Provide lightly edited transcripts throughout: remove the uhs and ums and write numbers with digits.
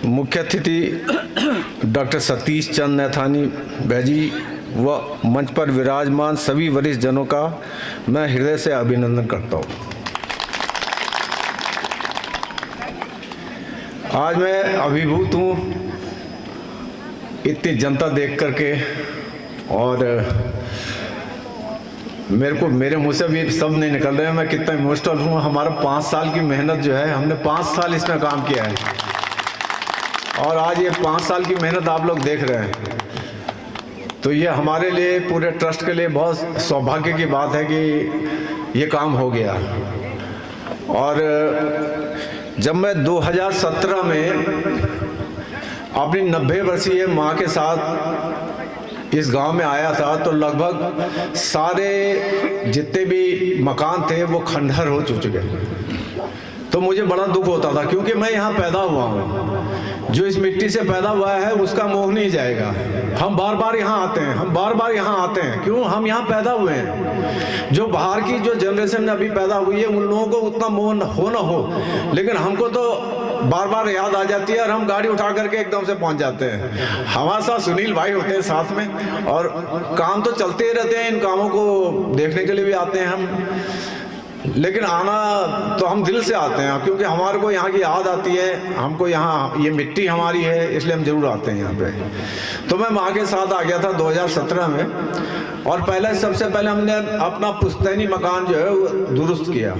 मुख्य अतिथि डॉक्टर सतीश चंद नैथानी बैजी व मंच पर विराजमान सभी वरिष्ठ जनों का मैं हृदय से अभिनंदन करता हूँ। आज मैं अभिभूत हूँ इतनी जनता देख करके, और मेरे मुँह से भी शब्द नहीं निकल रहे हैं, मैं कितना इमोशनल हूँ। हमारा 5 साल की मेहनत जो है, हमने 5 साल इसमें काम किया है, और आज ये 5 साल की मेहनत आप लोग देख रहे हैं, तो ये हमारे लिए, पूरे ट्रस्ट के लिए बहुत सौभाग्य की बात है कि ये काम हो गया। और जब मैं 2017 में अपनी 90 वर्षीय माँ के साथ इस गांव में आया था, तो लगभग सारे जितने भी मकान थे वो खंडहर हो चुके। तो मुझे बड़ा दुख होता था, क्योंकि मैं यहाँ पैदा हुआ हूँ। जो इस मिट्टी से पैदा हुआ है उसका मोह नहीं जाएगा। हम बार बार यहाँ आते हैं, हम बार बार यहाँ आते हैं, क्यों? हम यहाँ पैदा हुए हैं। जो बाहर की जो जनरेशन अभी पैदा हुई है, उन लोगों को उतना मोह हो ना हो, लेकिन हमको तो बार बार याद आ जाती है, और हम गाड़ी उठा करके एकदम से पहुँच जाते हैं। हमारे साथ सुनील भाई होते हैं साथ में, और काम तो चलते ही रहते हैं। इन कामों को देखने के लिए भी आते हैं हम, लेकिन आना तो हम दिल से आते हैं, क्योंकि हमारे को यहाँ की याद आती है। हमको यहाँ, ये मिट्टी हमारी है, इसलिए हम जरूर आते हैं यहाँ पे। तो मैं माँ के साथ आ गया था 2017 में, और सबसे पहले हमने अपना पुश्तैनी मकान जो है वो दुरुस्त किया।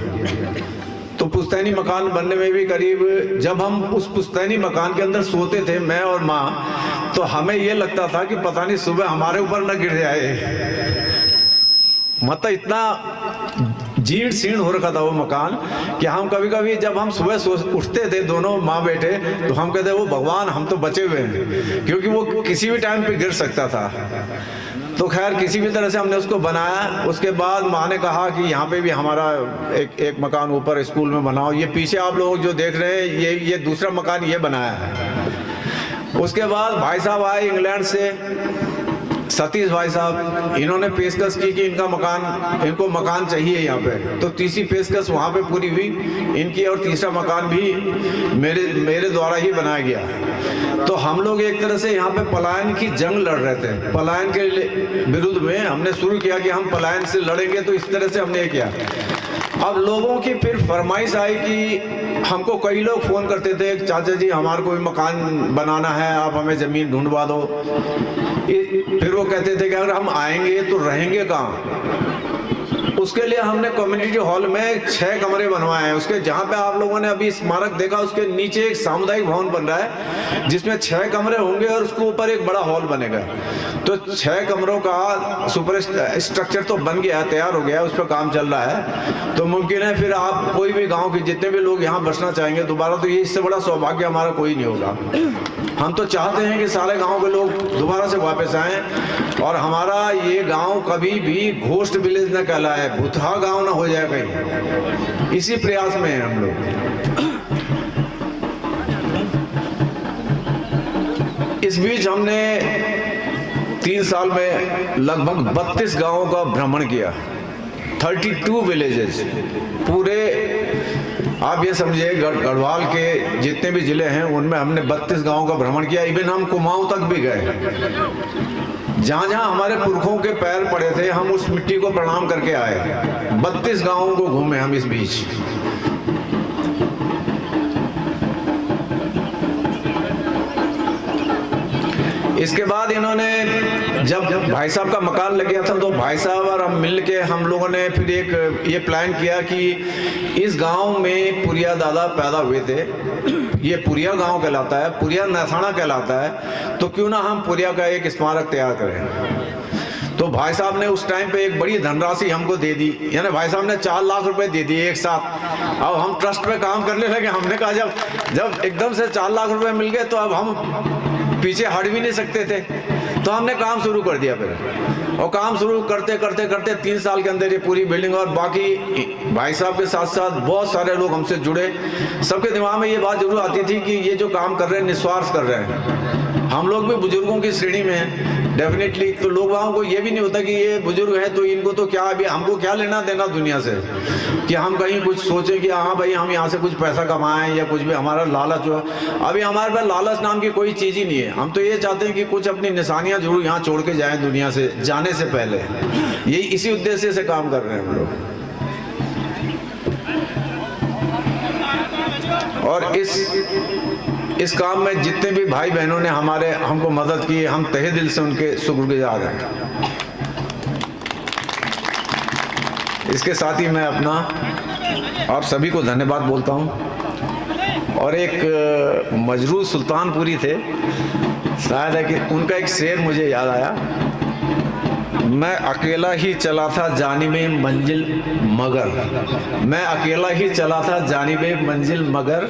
तो पुश्तैनी मकान बनने में भी करीब, जब हम उस पुश्तैनी मकान के अंदर सोते थे मैं और माँ, तो हमें ये लगता था कि पता नहीं सुबह हमारे ऊपर न गिर जाए। मतलब इतना जीर्ण शीर्ण हो रखा था वो मकान कि हम कभी कभी जब हम सुबह उठते थे दोनों माँ बेटे, तो हम कहते वो भगवान, हम तो बचे हुए हैं, क्योंकि वो किसी भी टाइम पे गिर सकता था। तो खैर किसी भी तरह से हमने उसको बनाया। उसके बाद माँ ने कहा कि यहाँ पे भी हमारा एक मकान ऊपर स्कूल में बनाओ। ये पीछे आप लोग जो देख रहे हैं, ये दूसरा मकान ये बनाया है। उसके बाद भाई साहब आए इंग्लैंड से, सतीश भाई साहब, इन्होंने पेशकश की कि इनको मकान चाहिए यहाँ पे। तो तीसरी पेशकश वहाँ पे पूरी हुई इनकी, और तीसरा मकान भी मेरे द्वारा ही बनाया गया। तो हम लोग एक तरह से यहाँ पे पलायन की जंग लड़ रहे थे। पलायन के विरुद्ध में हमने शुरू किया कि हम पलायन से लड़ेंगे, तो इस तरह से हमने किया। अब लोगों की फिर फरमाइश आई कि हमको कई लोग फ़ोन करते थे, चाचा जी हमारे को भी मकान बनाना है, आप हमें ज़मीन ढूंढवा दो। फिर वो कहते थे कि अगर हम आएंगे तो रहेंगे कहाँ? उसके लिए हमने कम्युनिटी हॉल में 6 कमरे बनवाए हैं। उसके जहाँ पे आप लोगों ने अभी स्मारक देखा, उसके नीचे एक सामुदायिक भवन बन रहा है, जिसमें 6 कमरे होंगे और उसके ऊपर एक बड़ा हॉल बनेगा। तो 6 कमरों का सुपर स्ट्रक्चर तो बन गया है, तैयार हो गया है, उस पर काम चल रहा है। तो मुमकिन है फिर आप कोई भी गाँव के जितने भी लोग यहाँ बसना चाहेंगे दोबारा, तो ये इससे बड़ा सौभाग्य हमारा कोई नहीं होगा। हम तो चाहते हैं कि सारे गाँव के लोग दोबारा से वापस आएँ, और हमारा ये गांव कभी भी घोस्ट विलेज न कहलाए, भूतहा गांव न हो जाए कहीं। इसी प्रयास में हैं हम लोग। इस बीच हमने 3 साल में लगभग 32 गांवों का भ्रमण किया, 32 विलेजेस पूरे। आप ये समझिए गढ़वाल के जितने भी जिले हैं उनमें हमने 32 गांवों का भ्रमण किया। इवन हम कुमाऊं तक भी गए। जहाँ जहाँ हमारे पुरखों के पैर पड़े थे, हम उस मिट्टी को प्रणाम करके आए। 32 गांवों को घूमे हम इस बीच। इसके बाद इन्होंने, जब भाई साहब का मकान लग गया था, तो भाई साहब और हम मिल के हम लोगों ने फिर एक ये प्लान किया कि इस गांव में पुरिया दादा पैदा हुए थे। ये पुरिया गांव कहलाता है, पुरिया नैथाना कहलाता है। तो क्यों ना हम पुरिया का एक स्मारक तैयार करें। तो भाई साहब ने उस टाइम पे एक बड़ी धनराशि हमको दे दी, यानी भाई साहब ने 4 लाख रुपए दे दिए एक साथ। अब हम ट्रस्ट पे काम करने लगे। हमने कहा जब एकदम से 4 लाख रुपए मिल गए, तो अब हम पीछे हट भी नहीं सकते थे। तो हमने काम शुरू कर दिया फिर, और काम शुरू करते करते करते 3 साल के अंदर ये पूरी बिल्डिंग, और बाकी भाई साहब के साथ साथ बहुत सारे लोग हमसे जुड़े। सबके दिमाग में ये बात जरूर आती थी कि ये जो काम कर रहे हैं निस्वार्थ कर रहे हैं। हम लोग भी बुजुर्गों की श्रेणी में हैं, डेफिनेटली। तो लोगों को ये भी नहीं होता कि ये बुजुर्ग है तो इनको तो क्या, अभी हमको क्या लेना देना दुनिया से, कि हम कहीं कुछ सोचें कि हाँ भाई हम यहाँ से कुछ पैसा कमाएं या कुछ भी, हमारा लालच हो। अभी हमारे पास लालच नाम की कोई चीज़ ही नहीं है। हम तो ये चाहते हैं कि कुछ अपनी निशानियाँ जरूर यहाँ छोड़ के जाएं दुनिया से जाने से पहले। यही इसी उद्देश्य से काम कर रहे हैं हम लोग। और इस काम में जितने भी भाई बहनों ने हमको मदद की, हम तहे दिल से उनके शुक्रगुजार हैं। इसके साथ ही मैं अपना आप सभी को धन्यवाद बोलता हूं। और एक मजरूर सुल्तानपुरी थे, शायद है कि उनका एक शेर मुझे याद आया, मैं अकेला ही चला था जानिबे मंजिल मगर, मैं अकेला ही चला था जानिबे मंजिल मगर,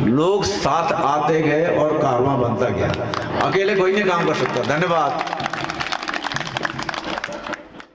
लोग साथ आते गए और कारवां बनता गया। अकेले कोई नहीं काम कर सकता। धन्यवाद।